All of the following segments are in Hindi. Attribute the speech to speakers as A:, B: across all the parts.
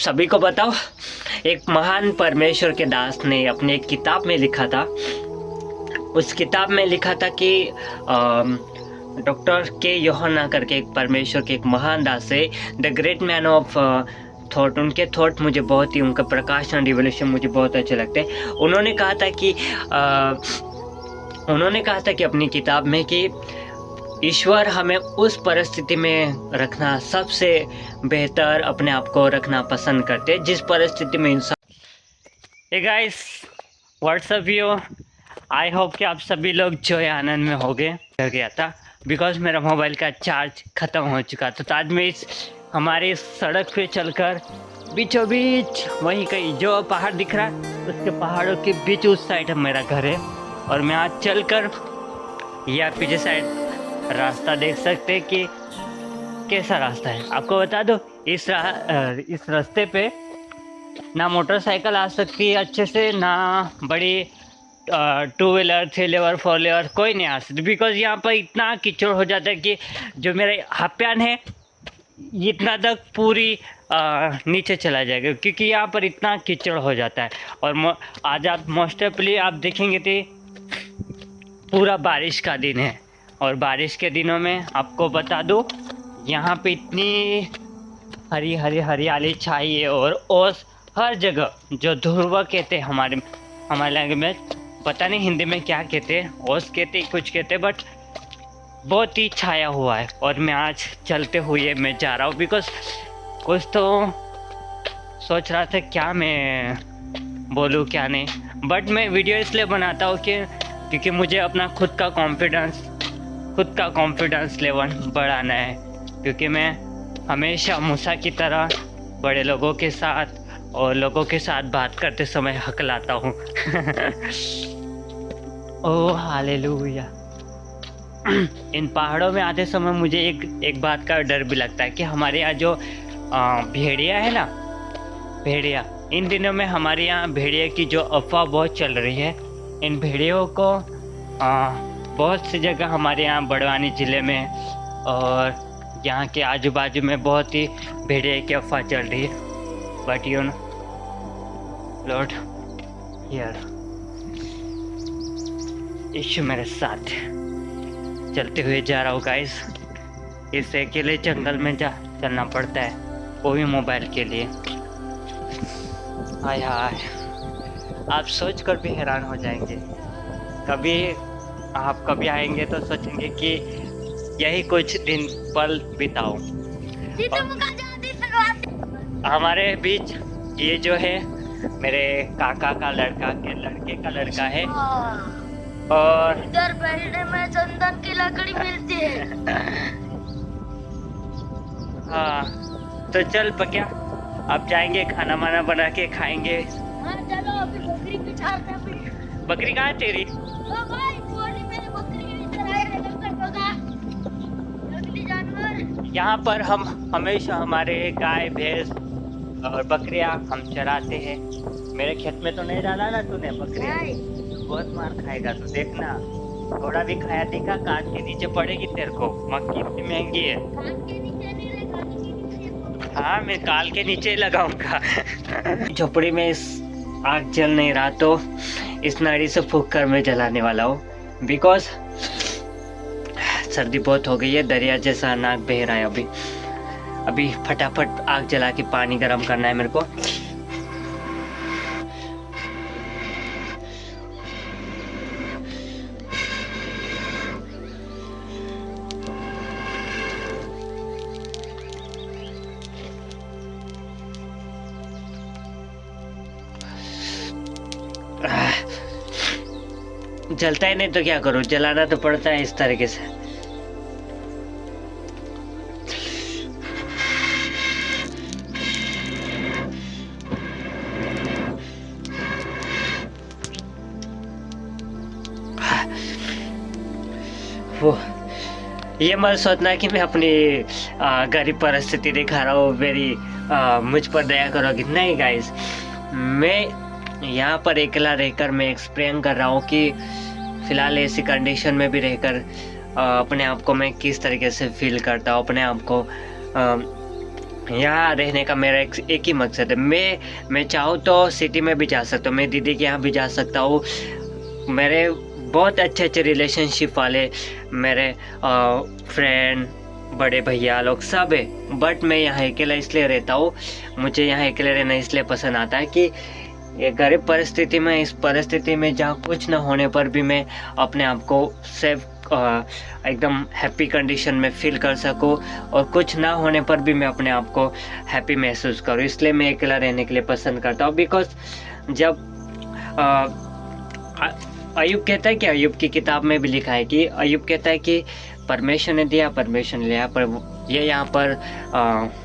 A: सभी को बताओ, एक महान परमेश्वर के दास ने अपनी एक किताब में लिखा था। उस किताब में लिखा था कि डॉक्टर के यूहन्ना करके एक परमेश्वर के एक महान दास है, the great man of thought. उनके थॉट मुझे बहुत ही, उनका प्रकाश एंड रिवोल्यूशन मुझे बहुत अच्छे लगते हैं। उन्होंने कहा था कि अपनी किताब में कि ईश्वर हमें उस परिस्थिति में रखना सबसे बेहतर अपने आप को रखना पसंद करते हैं जिस परिस्थिति में इंसान। Hey guys, what's up you, I hope कि आप सभी लोग जो है आनंद में हो गए। कर गया था बिकॉज मेरा मोबाइल का चार्ज ख़त्म हो चुका था। तो आज मैं इस हमारे सड़क पे चलकर बीचों बीच वहीं कहीं जो पहाड़ दिख रहा है उसके पहाड़ों के बीच उस साइड मेरा घर है। और मैं आज चलकर या पीछे साइड रास्ता देख सकते हैं कि कैसा रास्ता है। आपको बता दो, इस रास्ते पे ना मोटरसाइकिल आ सकती है अच्छे से, ना बड़ी 2 व्हीलर 3 व्हीलर 4 व्हीलर कोई नहीं आ सकती। बिकॉज यहाँ पर इतना कीचड़ हो जाता है कि जो मेरे हाफ पैन है इतना तक पूरी नीचे चला जाएगा, क्योंकि यहाँ पर इतना कीचड़ हो जाता है। और आज आप मोस्टली आप देखेंगे तो पूरा बारिश का दिन है, और बारिश के दिनों में आपको बता दूँ यहाँ पे इतनी हरियाली छाई है। और ओस हर जगह, जो ध्रुव कहते हैं हमारे लैंग्वेज में, पता नहीं हिंदी में क्या कहते हैं, ओस कहते कुछ कहते, बट बहुत ही छाया हुआ है। और मैं आज चलते हुए मैं जा रहा हूँ बिकॉज कुछ तो सोच रहा था क्या मैं बोलूँ क्या नहीं, बट मैं वीडियो इसलिए बनाता हूँ क्योंकि मुझे अपना खुद का कॉन्फिडेंस लेवल बढ़ाना है। क्योंकि मैं हमेशा मूसा की तरह बड़े लोगों के साथ और लोगों के साथ बात करते समय हकलाता हूँ। Oh hallelujah. इन पहाड़ों में आते समय मुझे एक बात का डर भी लगता है कि हमारे यहाँ जो भेड़िया है ना, भेड़िया, इन दिनों में हमारे यहाँ भेड़िया की जो अफवाह बहुत चल रही है। इन भेड़ियों को बहुत सी जगह हमारे यहाँ बड़वानी ज़िले में और यहाँ के आजू बाजू में बहुत ही भेड़िया की अफवाह चल रही है। But you know lord here, यीशु मेरे साथ चलते हुए जा रहा हूँ गाइस। इस अकेले जंगल में चलना पड़ता है, वो भी मोबाइल के लिए। हाय हाय, आप सोच कर भी हैरान हो जाएंगे। आप कभी आएंगे तो सोचेंगे कि यही कुछ दिन पल बिताओ। हमारे बीच ये जो है मेरे काका का लड़के का लड़का है। और
B: इधर बैठने में चंदन की लकड़ी मिलती है।
A: हाँ तो चल पक्या, अब जाएंगे खाना वाना बना के खाएंगे।
B: हाँ चलो, अभी बकरी पिछाड़ते हैं।
A: बकरी कहाँ है तेरी?
B: ओ भाई, कुआरी में बकरी के नीचे रह रहे होगा जंगली जानवर।
A: यहाँ पर हम हमेशा हमारे गाय भैंस और बकरियाँ हम चराते हैं। मेरे खेत में तो नहीं डाला ना तूने बकरियाँ, बहुत मार खाएगा तो देखना। थोड़ा भी खाया देखा, कान के नीचे पड़ेगी तेरे को। मक्की इतनी महंगी है।
B: कान के नीचे नहीं रहे, कान के नीचे।
A: हाँ मैं काल के नीचे ही लगाऊंगा। झोपड़ी में इस आग जल नहीं रहा तो इस नाड़ी से फूंक कर मैं जलाने वाला हूँ। बिकॉज सर्दी बहुत हो गई है, दरिया जैसा नाक बह रहा है। अभी फटाफट आग जला के पानी गर्म करना है मेरे को। जलता ही नहीं तो क्या करूं, जलाना तो पड़ता है इस तरीके से। वो ये मत सोचना कि मैं अपनी गरीब परिस्थिति दिखा रहा हूँ, मेरी मुझ पर दया करोगे, नहीं गाइस। मैं यहाँ पर अकेला रहकर मैं एक्सप्लेन कर रहा हूँ कि फ़िलहाल ऐसी कंडीशन में भी रहकर अपने आप को मैं किस तरीके से फील करता हूँ, अपने आप को यहाँ रहने का मेरा एक ही मकसद है। मैं चाहूँ तो सिटी में भी जा सकता हूँ, मैं दीदी के यहाँ भी जा सकता हूँ। मेरे बहुत अच्छे अच्छे रिलेशनशिप वाले मेरे फ्रेंड, बड़े भैया लोग सब है, बट मैं यहाँ अकेला इसलिए रहता हूँ। मुझे यहाँ अकेले रहना इसलिए पसंद आता है कि ये गरीब परिस्थिति में, इस परिस्थिति में जहाँ कुछ ना होने पर भी मैं अपने आप को सेफ एकदम हैप्पी कंडीशन में फील कर सकूं, और कुछ ना होने पर भी मैं अपने आप को हैप्पी महसूस करूं। इसलिए मैं अकेला रहने के लिए पसंद करता हूं। बिकॉज जब अय्यूब कहता है कि अय्यूब की किताब में भी लिखा है कि अय्यूब कहता है कि परमेश्वर ने दिया, परमेश्वर ने लिया, पर ये यहाँ पर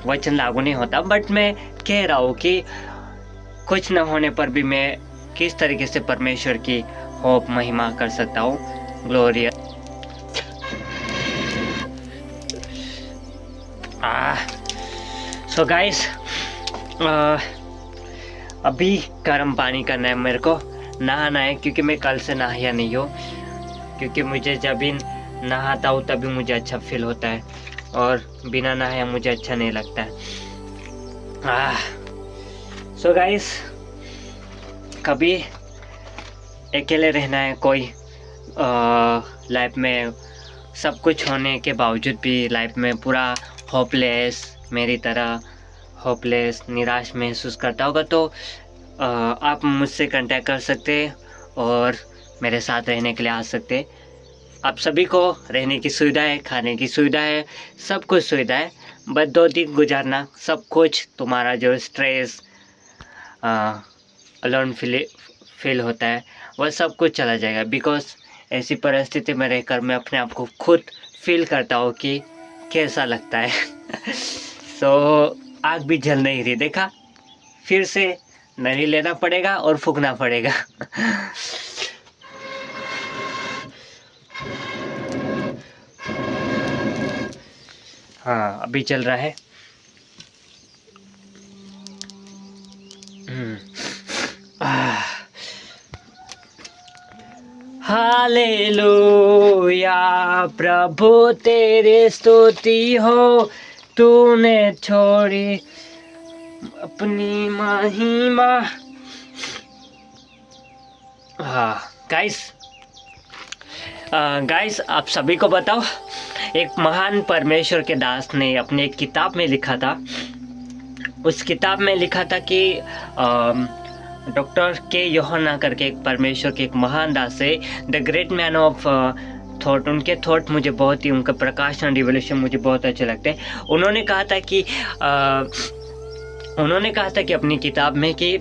A: वचन लागू नहीं होता। बट मैं कह रहा हूँ कि कुछ न होने पर भी मैं किस तरीके से परमेश्वर की होप महिमा कर सकता हूँ। ग्लोरिया सो गाइस, अभी गर्म पानी करना है मेरे को, नहाना है, क्योंकि मैं कल से नहाया नहीं हूँ। क्योंकि मुझे जब भी नहाता हूँ तभी मुझे अच्छा फील होता है, और बिना नहाया मुझे अच्छा नहीं लगता है। सो गाइस, कभी अकेले रहना है, कोई लाइफ में सब कुछ होने के बावजूद भी लाइफ में पूरा होपलेस, मेरी तरह होपलेस, निराश महसूस करता होगा, तो आप मुझसे कांटेक्ट कर सकते और मेरे साथ रहने के लिए आ सकते। आप सभी को रहने की सुविधा है, खाने की सुविधा है, सब कुछ सुविधा है। बस 2 दिन गुजारना, सब कुछ तुम्हारा जो स्ट्रेस, अलोन फील होता है, वह सब कुछ चला जाएगा। बिकॉज ऐसी परिस्थिति में रहकर मैं अपने आप को खुद फील करता हूँ कि कैसा लगता है। सो आग भी जल नहीं रही, देखा, फिर से नहीं लेना पड़ेगा और फूकना पड़ेगा। हाँ, अभी चल रहा है। हालेलुया, प्रभु तेरी स्तुति हो, तूने छोड़ी अपनी महिमा। हाँ गाइस, आप सभी को बताओ, एक महान परमेश्वर के दास ने अपने एक किताब में लिखा था। उस किताब में लिखा था कि डॉक्टर के यूहन्ना करके एक परमेश्वर के एक महान दास है, the great man of thought. उनके थॉट मुझे बहुत ही, उनका प्रकाशन, रिवोल्यूशन मुझे बहुत अच्छे लगते हैं। उन्होंने कहा था कि अपनी किताब में कि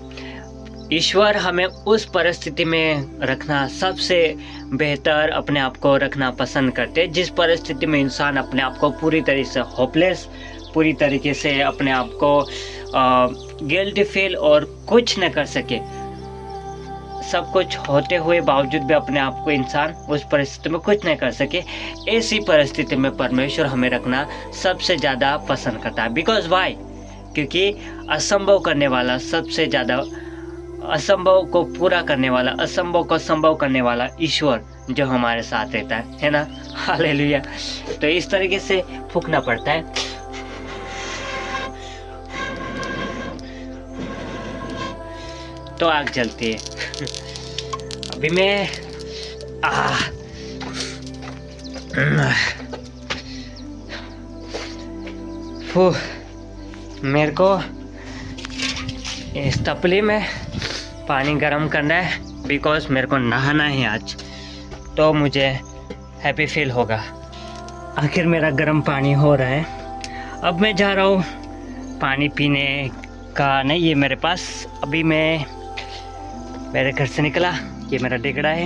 A: ईश्वर हमें उस परिस्थिति में रखना सबसे बेहतर अपने आप को रखना पसंद करते हैं, जिस परिस्थिति में इंसान अपने आप को पूरी तरीके से होपलेस, पूरी तरीके से अपने आप को गिल्टी फील और कुछ न कर सके। सब कुछ होते हुए बावजूद भी अपने आप को इंसान उस परिस्थिति में कुछ नहीं कर सके, ऐसी परिस्थिति में परमेश्वर हमें रखना सबसे ज़्यादा पसंद करता है। Because why? क्योंकि असंभव करने वाला, सबसे ज़्यादा असंभव को पूरा करने वाला, असंभव को संभव करने वाला ईश्वर जो हमारे साथ रहता है ना। हालेलुया। तो इस तरीके से फूंकना पड़ता है। तो आग जलती है। अभी मैं मेरे को इस तपली में पानी गर्म करना है, बिकॉज मेरे को नहाना है आज, तो मुझे हैप्पी फील होगा। आखिर मेरा गर्म पानी हो रहा है। अब मैं जा रहा हूँ पानी पीने का। नहीं, ये मेरे पास, अभी मैं मेरे घर से निकला, ये मेरा डेगड़ा है।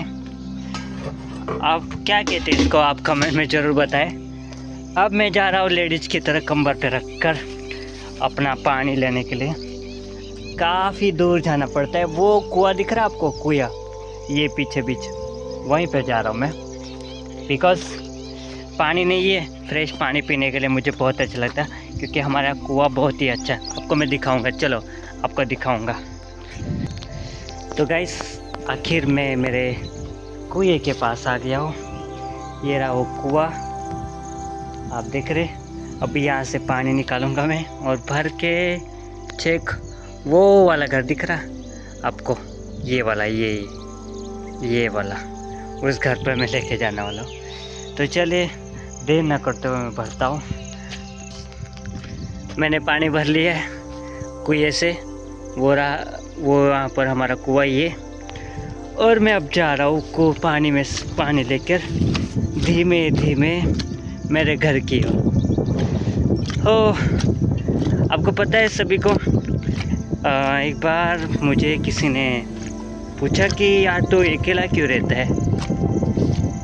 A: आप क्या कहते हैं इसको, आप कमेंट में ज़रूर बताएं। अब मैं जा रहा हूँ लेडीज़ की तरह कंबर पे रखकर अपना पानी लेने के लिए। काफ़ी दूर जाना पड़ता है। वो कुआं दिख रहा है आपको, कुआं, ये पीछे वहीं पे जा रहा हूँ मैं। बिकॉज़ पानी नहीं है, फ्रेश पानी पीने के लिए मुझे बहुत अच्छा लगता है, क्योंकि हमारा कुआं बहुत ही अच्छा है। आपको मैं दिखाऊंगा, चलो आपको दिखाऊंगा। तो गाइस, आखिर मैं मेरे कुएं के पास आ गया हूँ। ये रहा वो कुआं, आप देख रहे। अभी यहाँ से पानी निकालूंगा मैं और भर के चेक वो वाला घर दिख रहा आपको, ये वाला, ये वाला, उस घर पर मैं लेके जाने वाला हूँ। तो चलिए देर ना करते हुए मैं भरता हूँ। मैंने पानी भर लिया है कुएं से, वो वहाँ पर हमारा कुआं ये, और मैं अब जा रहा हूँ को पानी में पानी लेकर धीमे धीमे मेरे घर की हो। आपको पता है सभी को, एक बार मुझे किसी ने पूछा कि यार तो अकेला क्यों रहता है।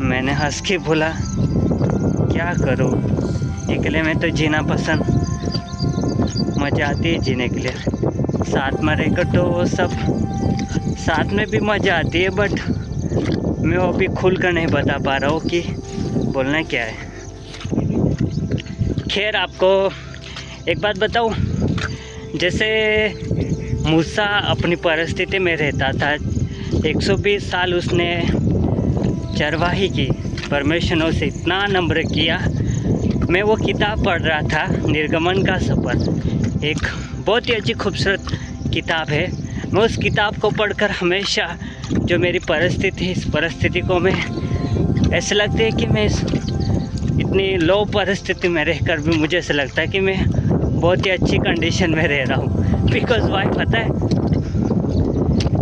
A: मैंने हंस के बोला क्या करूँ, अकेले में तो जीना पसंद, मज़ा आती है जीने के लिए। साथ में रहकर तो सब साथ में भी मज़ा आती है, बट मैं वो भी खुल कर नहीं बता पा रहा हूँ कि बोलना क्या है। खैर आपको एक बात बताऊँ, जैसे मूसा अपनी परिस्थिति में रहता था, 120 साल उसने चरवाही की, परमेश्वर ने उसे इतना नम्र किया। मैं वो किताब पढ़ रहा था, निर्गमन का सफ़र, एक बहुत ही अच्छी खूबसूरत किताब है। मैं उस किताब को पढ़कर हमेशा जो मेरी परिस्थिति, इस परिस्थिति को मैं ऐसा लगता है कि मैं इतनी लो परिस्थिति में रहकर भी मुझे ऐसा लगता है कि मैं बहुत ही अच्छी कंडीशन में रह रहा हूँ। बिकॉज़ वाई पता है,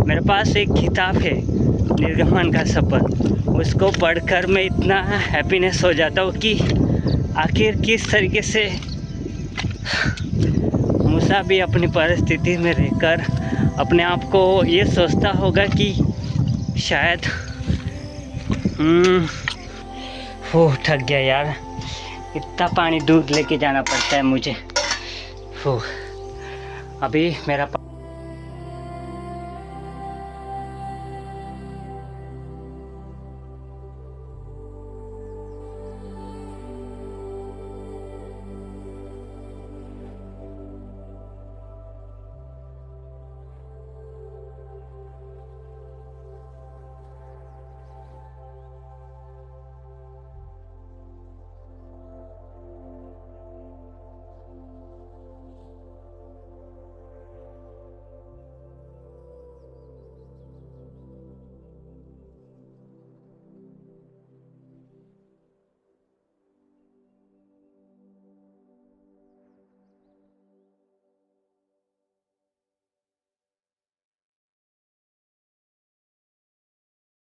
A: मेरे पास एक किताब है निर्गमन का सफ़र, उसको पढ़कर मैं इतना हैप्पीनेस हो जाता हूँ कि आखिर किस तरीके से मूसा भी अपनी परिस्थिति में रहकर अपने आप को ये सोचता होगा कि शायद थक गया यार, इतना पानी दूध लेके जाना पड़ता है मुझे। अभी मेरा